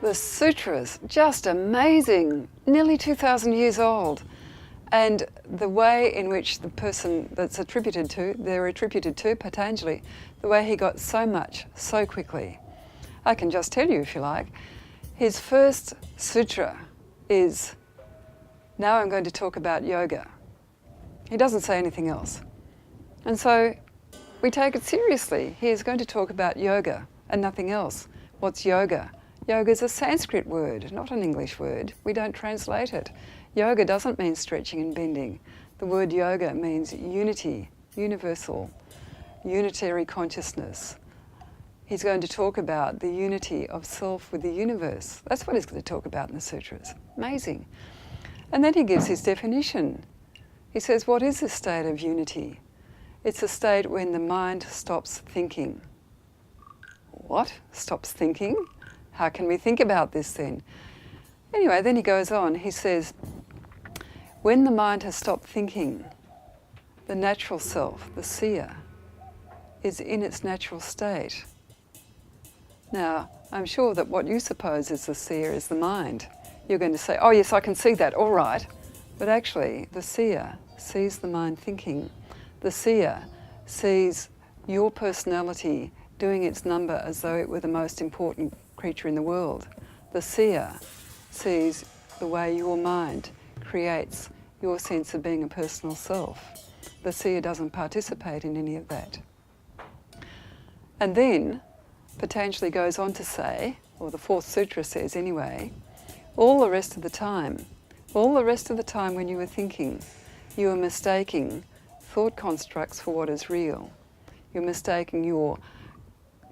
The Sutras, just amazing, nearly 2,000 years old. And the way in which the person that's they're attributed to, Patanjali, the way he got so much so quickly. I can just tell you if you like. His first sutra is, now I'm going to talk about yoga. He doesn't say anything else. And so we take it seriously. He is going to talk about yoga and nothing else. What's yoga? Yoga is a Sanskrit word, not an English word. We don't translate it. Yoga doesn't mean stretching and bending. The word yoga means unity, universal, unitary consciousness. He's going to talk about the unity of self with the universe. That's what he's going to talk about in the sutras. Amazing. And then he gives his definition. He says, what is this state of unity? It's a state when the mind stops thinking. What? Stops thinking? How can we think about this then? Anyway, then he goes on. He says, when the mind has stopped thinking, the natural self, the seer, is in its natural state. Now, I'm sure that what you suppose is the seer is the mind. You're going to say, oh yes, I can see that, all right. But actually, the seer sees the mind thinking. The seer sees your personality doing its number as though it were the most important creature in the world. The seer sees the way your mind creates your sense of being a personal self. The seer doesn't participate in any of that. And then Patanjali goes on to say, or the fourth sutra says anyway, all the rest of the time when you were thinking, you were mistaking thought constructs for what is real. You're mistaking your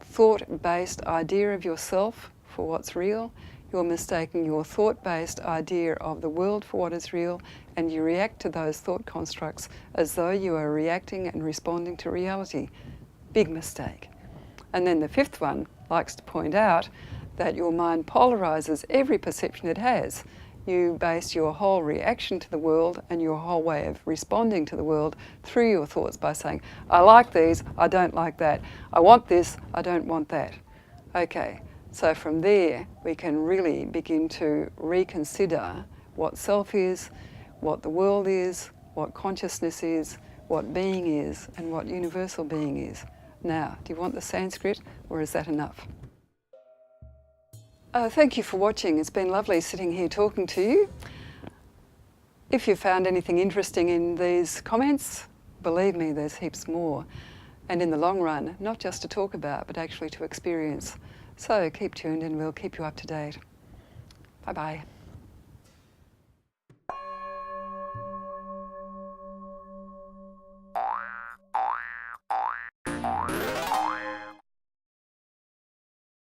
thought-based idea of yourself for what's real. You're mistaking your thought-based idea of the world for what is real, and you react to those thought constructs as though you are reacting and responding to reality. Big mistake. And then the fifth one likes to point out that your mind polarizes every perception it has. You base your whole reaction to the world and your whole way of responding to the world through your thoughts by saying, I like these, I don't like that. I want this, I don't want that. Okay, so from there we can really begin to reconsider what self is, what the world is, what consciousness is, what being is, and what universal being is. Now, do you want the Sanskrit, or is that enough? Thank you for watching. It's been lovely sitting here talking to you. If you found anything interesting in these comments, believe me, there's heaps more. And in the long run, not just to talk about, but actually to experience. So keep tuned and we'll keep you up to date. Bye-bye.